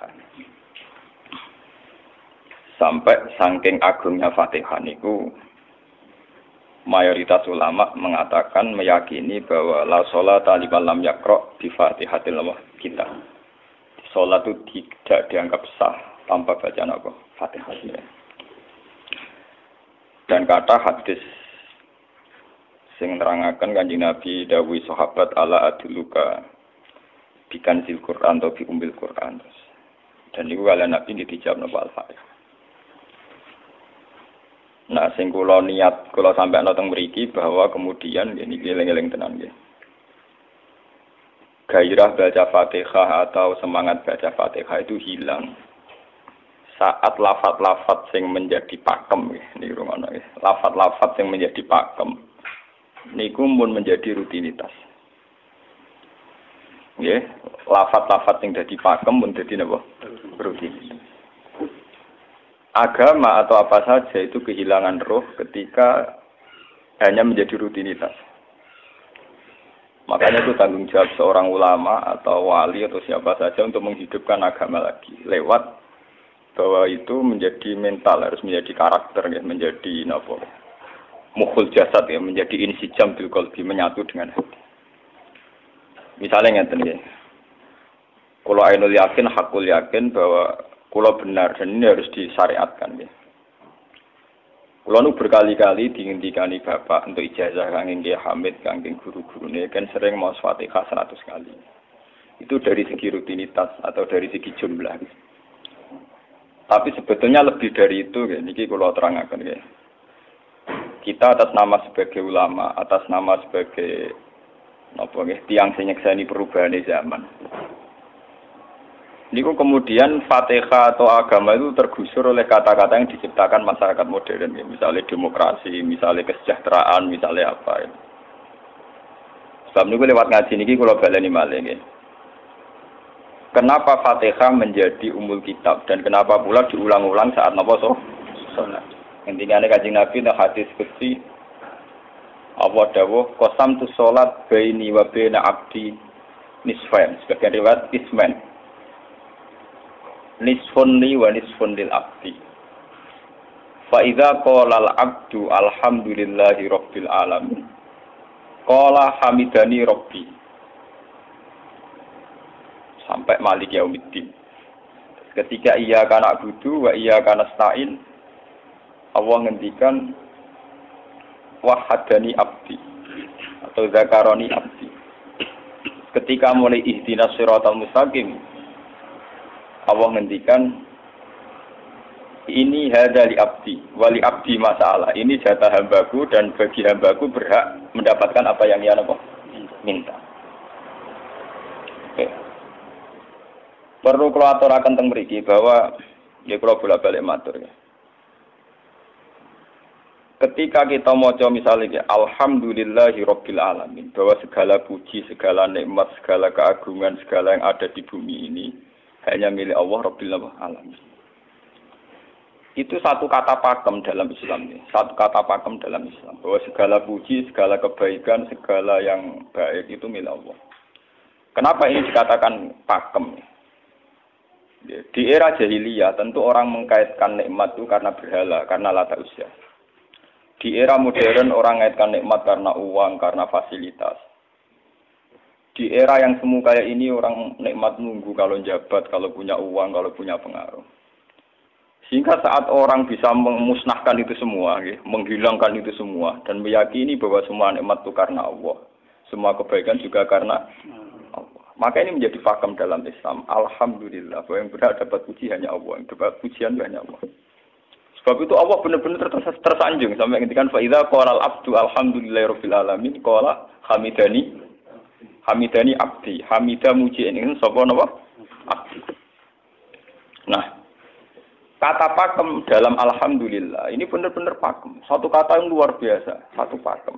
Fatihah. Sampai saking agungnya Fatihah niku mayoritas ulama mengatakan meyakini bahwa la sholata liman lam yaqra bi Fatihatil kitab. Salat itu tidak dianggap sah tanpa bacaan apa? Fatihah. Dan kata hadis sing nerangaken Kanjeng Nabi dawuh sahabat ala aduluka bikan sil Quran atau bi umbil Quran. Dan niku kalian Nabi dijawab napa Al-Fatihah. Nah, sing kula niat kula sampeyan teng mriki bahwa kemudian ini eling-eling tenan nggih. Gairah baca Fatihah atau semangat baca Fatihah itu hilang saat lafaz-lafaz sing menjadi pakem nggih niku ngono nggih. Lafaz-lafaz sing menjadi pakem niku mun menjadi rutinitas. Nggih, lafaz-lafaz sing dadi pakem mun dadi napa? Rutinitas. Agama atau apa saja itu kehilangan roh ketika hanya menjadi rutinitas. Makanya itu tanggung jawab seorang ulama atau wali atau siapa saja untuk menghidupkan agama lagi. Lewat bahwa itu menjadi mental, harus menjadi karakter, ya, menjadi mukhul jasad, ya, menjadi insijam bil qalbi, menyatu dengan hati. Misalnya ngeten ya. Kalau ainul yakin, hakul yakin bahwa kulo benar dan ini harus disyariatkan ya. Kulo nu berkali-kali dihentikan bapak untuk ijazah kangge Nggih Hamid kangge guru-gurune kan sering mau Fatihah 100 kali. Itu dari segi rutinitas atau dari segi jumlah. Tapi sebetulnya lebih dari itu ya, niki kulo terangaken ya. Kita atas nama sebagai ulama, atas nama sebagai napa nggih tiyang sing nyekseni perubahan zaman. Niku kemudian Fatihah atau agama itu tergusur oleh kata-kata yang diciptakan masyarakat modern, ya. Misalnya demokrasi, misalnya kesejahteraan, misalnya apa. Ya. Sebab niku lewat ngaji niki kula baleni malih nggih. Kenapa Fatihah menjadi umul kitab dan kenapa pula diulang-ulang saat napa salat? Intinya Kanjeng Nabi nang hadis qudsi Allah dawuh qasamtu salat baini wa baina abdi nisfain, sebagian riwayat isman. Nisfun li wa nisfun lil abdi. Fa idza qala al abdu alhamdulillahi rabbil alamin. Qala hamidani rabbi. Sampai malik yaumiddin. Ketika ia kana abudu wa ia kana nasta'in, Allah ngendikan wahadani abdi atau zakaroni abdi. Ketika mulai ihdinas siratal mustaqim, Allah ngendikan ini hadza li abdi wali abdi masalah. Ini jatah hambaku dan bagi hambaku berhak mendapatkan apa yang ia minta. Oke. Perlu kula aturaken teng mriki bahwa nggih kula bolak-balik matur ya. Ketika kita maca misalnya alhamdulillahi rabbil alamin, bahwa segala puji, segala nikmat, segala keagungan, segala yang ada di bumi ini hanya milik Allah Rabbil Alamin. Itu satu kata pakem dalam Islam ini. Satu kata pakem dalam Islam. Bahwa segala puji, segala kebaikan, segala yang baik itu milik Allah. Kenapa ini dikatakan pakem? Di era jahiliyah tentu orang mengkaitkan nikmat itu karena berhala, karena lata usia. Di era modern orang mengaitkan nikmat karena uang, karena fasilitas. Di era yang semu kayak ini orang nikmat nunggu kalau jabat, kalau punya uang, kalau punya pengaruh. Sehingga saat orang bisa memusnahkan itu semua, menghilangkan itu semua, dan meyakini bahwa semua nikmat itu karena Allah. Semua kebaikan juga karena Allah. Maka ini menjadi pakem dalam Islam. Alhamdulillah, bahwa yang berhak dapat puji hanya Allah, yang dapat pujian hanya Allah. Sebab itu Allah benar-benar tersanjung. Sampai ngintikan, fa'idha qala al-abdu alhamdulillahirabbil alamin, qala hamidani abdi, hamidah muji ini sapa napa? Abdi. Nah, kata pakem dalam alhamdulillah ini benar-benar pakem. Satu kata yang luar biasa, satu pakem.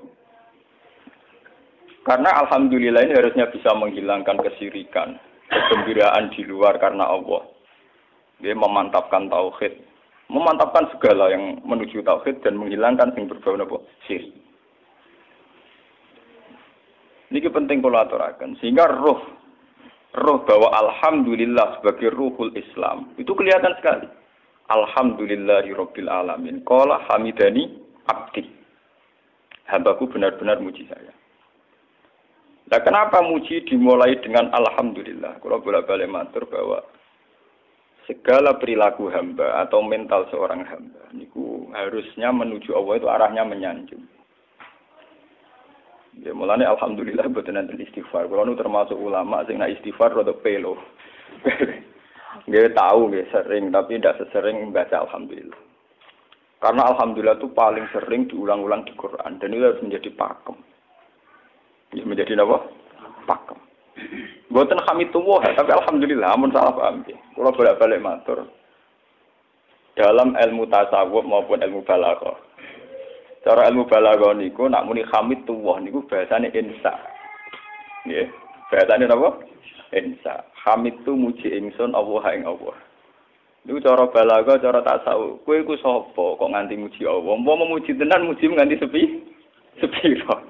Karena alhamdulillah ini harusnya bisa menghilangkan kesyirikan, kegembiraan di luar karena Allah. Dia memantapkan tauhid, memantapkan segala yang menuju tauhid dan menghilangkan yang berbau napa? Syirik. Ini penting kalau aturakan, sehingga roh roh bahwa alhamdulillah sebagai ruhul Islam. Itu kelihatan sekali. Alhamdulillahirabbil alamin. Qala hamidani abdi. Hambaku benar-benar muji saya. Nah, kenapa muji dimulai dengan alhamdulillah? Kalau bolak-balik matur bahwa segala perilaku hamba atau mental seorang hamba niku harusnya menuju Allah itu arahnya menyanjung. Ya mulane alhamdulillah mboten enten istighfar. Kulo nu termasuk ulama sing nek istighfar rada pelo. Nggih tahu nggih sering tapi tidak sesering membaca alhamdulillah. Karena alhamdulillah itu paling sering diulang-ulang di Quran dan itu harus menjadi pakem. Ya menjadi apa? Pakem. Mboten hamidullah tapi alhamdulillah amun salah paham nggih. Kulo bolak-balik matur. Dalam ilmu tasawuf maupun ilmu balaghah. Cara ilmu balaghah niku nak muni hamidullah niku bahasane insa. Nggih. Bahasane napa? Insa. Hamid tu muji ingsun Allah ing Allah. Niku cara balaghah, cara tasawuf. Kowe iku sapa kok nganti muji Allah? Umpama muji tenan muji nganti sepiro.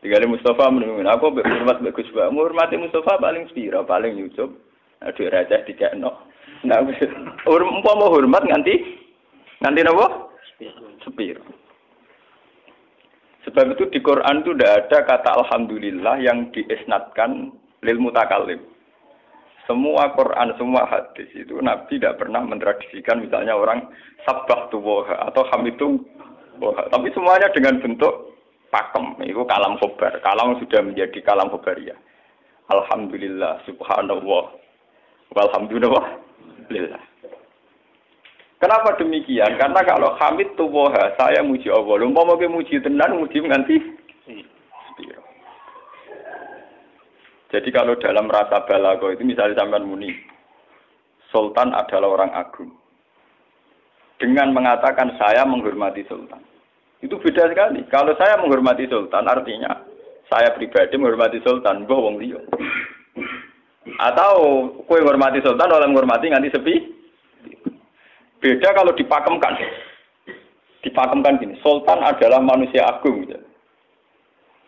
Digale Mustafa menunggu aku hormat mbek Gus Ba. Hormati Mustafa paling sepiro, paling nyucup. Aduh receh dikekno. Nah, umpama hormat nganti napa? Sepiro. Sebab itu di Quran itu tidak ada kata alhamdulillah yang diisnadkan lil mutakallim. Semua Quran, semua hadis itu Nabi tidak pernah mentradisikan misalnya orang sabbahtu wa atau hamidu wa. Tapi semuanya dengan bentuk pakem. Itu kalam khobar. Kalam sudah menjadi kalam khobariyah. Alhamdulillah, subhanallah, walhamdulillah. Kenapa demikian? Karena kalau hamid tuwoha, saya muji Allah. Lumpah mau muji tenan, muji nganti. Jadi kalau dalam rasa balaghah itu misalnya sampean muni, Sultan adalah orang agung. Dengan mengatakan saya menghormati Sultan. Itu beda sekali. Kalau saya menghormati Sultan artinya saya pribadi menghormati Sultan, mbah wong liya. Atau kowe menghormati Sultan oleh menghormati nganti sepi. Beda kalau dipakemkan. Dipakemkan gini, Sultan adalah manusia agung. Gitu.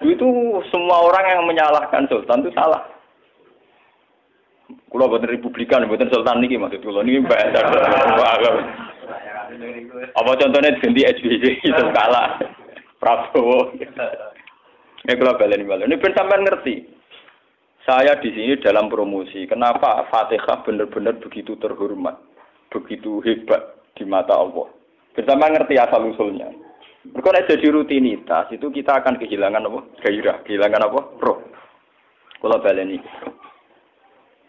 Itu semua orang yang menyalahkan Sultan itu salah. Kulo boten republikan, boten Sultan niki maksud kulo niki bahasa. Apa contohnya ganti SBY itu kalah. Prabowo. Ini kulo baleni. Ini ben sampean ngerti. Saya di sini dalam promosi. Kenapa Fatihah benar-benar begitu terhormat? Begitu hebat di mata Allah. Bersama ngerti asal usulnya. Kalau jadi rutinitas itu kita akan kehilangan apa? Gairah, kehilangan apa? Roh. Kalau baleni.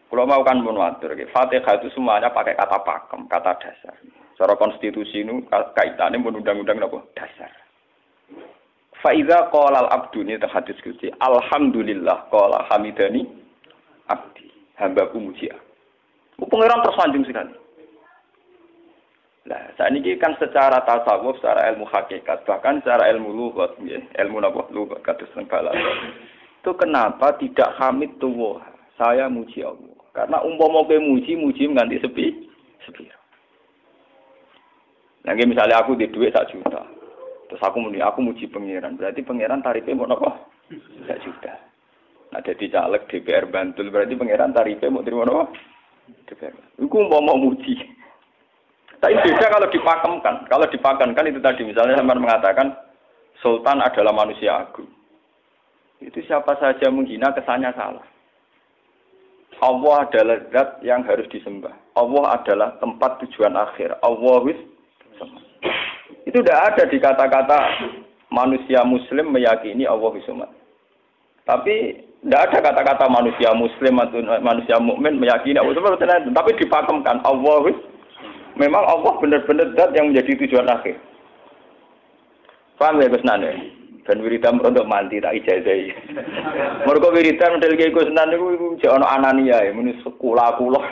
Kalau mau kan menwatur, Fatihah itu semuanya pakai kata pakem, kata dasar. Secara konstitusi itu kaitannya undang-undang apa? Dasar. Faiza qala al-abdu ini hadis qudsi. Alhamdulillah qala hamidani abdi. Hambaku muji aku. Pengiran tersanjung sekali. Nah, saat ini kan secara tasawuf, secara ilmu hakikat, bahkan secara ilmu lughat, ilmu apa? Lughat kados balaghah. Itu kenapa tidak hamid tuwa? Saya muji Allah. Karena umpama kowe muji nganti sepi. Nah, misalnya aku di duit 1 juta. Terus aku muji pangeran. Berarti pangeran tarifnya mau apa? 1 juta. Nah, jadi caleg DPR Bantul berarti pangeran tarifnya mau terima apa? DPR. Iku umpama muji. Tapi beda kalau dipakemkan. Kalau dipakemkan itu tadi misalnya sampai mengatakan Sultan adalah manusia agung. Itu siapa saja menghina kesannya salah. Allah adalah zat yang harus disembah. Allah adalah tempat tujuan akhir. Allah wis. Itu tidak ada di kata-kata manusia muslim meyakini Allah wisumat. Tapi tidak ada kata-kata manusia muslim atau manusia mukmin meyakini Allah wisumat. Tapi dipakemkan Allah wis. Memang Allah benar-benar zat yang menjadi tujuan akhir. Paham ya Gus Nan? Dan wiridan untuk mandi tak ijazahi. Mergo wiridan model ki Gus Nan niku jek ana anania ya, muni sekula-kula.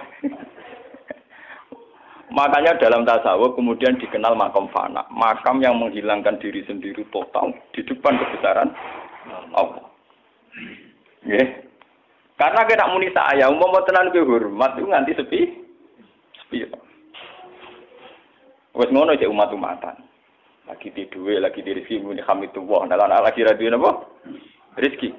Makanya dalam tasawuf kemudian dikenal makam fana, makam yang menghilangkan diri sendiri total di depan kebesaran Allah. Nggih. Karena kena muni saya, umpama tenan ki hormat itu nganti sepi. Wes ngono cek umat-umatan. Lagi di duwe, lagi di rezeki muni hamidullah. Nah, lagi ra duwe napa? Rezeki.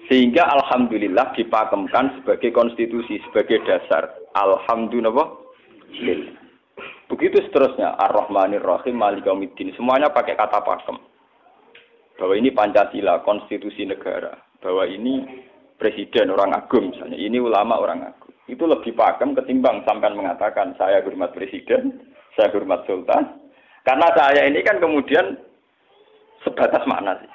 Sehingga alhamdulillah dipakemkan sebagai konstitusi, sebagai dasar. Alhamdulillah. Begitu seterusnya. Ar-Rahmanir Rahim, Maliki Yaumiddin. Semuanya pakai kata pakem. Bahwa ini Pancasila, konstitusi negara. Bahwa ini presiden orang agung misalnya. Ini ulama orang agung. Itu lebih pakem ketimbang sampai mengatakan saya hormat presiden, saya hormat sultan. Karena saya ini kan kemudian sebatas makna sih.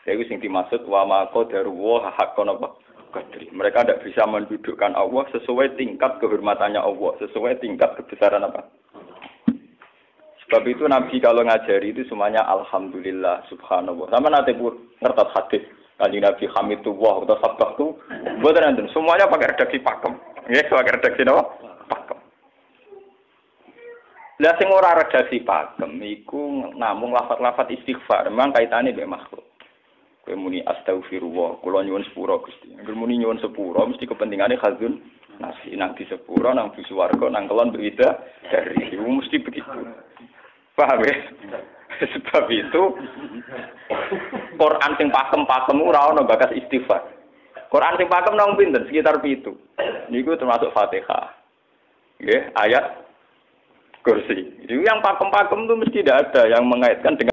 Itu yang dimaksud wa ma qadaruhu haqqan qadri. Mereka tidak bisa mendudukkan Allah sesuai tingkat kehormatannya Allah, sesuai tingkat kebesaran apa. Sebab itu Nabi kalau ngajari itu semuanya alhamdulillah subhanallah. Sama nanti pun ngertos hadis kanjeng Nabi hamidullah atau sabbahu. Mboten enten, semuanya pakai redaksi pakem. Nggih, pakai redaksi napa? Pakem. Lah sing ora redaksi pakem iku namung lafaz-lafaz istighfar, memang kaitane mbek makhluk. Kowe muni astagfirullah, kula nyuwun sepura Gusti. Angger muni nyuwun sepura mesti kepentingane khazun nasi nang di sepura nang di swarga nang kelon beda dari itu mesti begitu. Paham ya? Sebab itu Quran sing pakem-pakem ora ana bakas istighfar. Quran sing pakem nang pinten sekitar 7. Niku termasuk Fatihah. Nggih, ayat kursi. Itu yang pakem-pakem itu mesti tidak ada yang mengaitkan dengan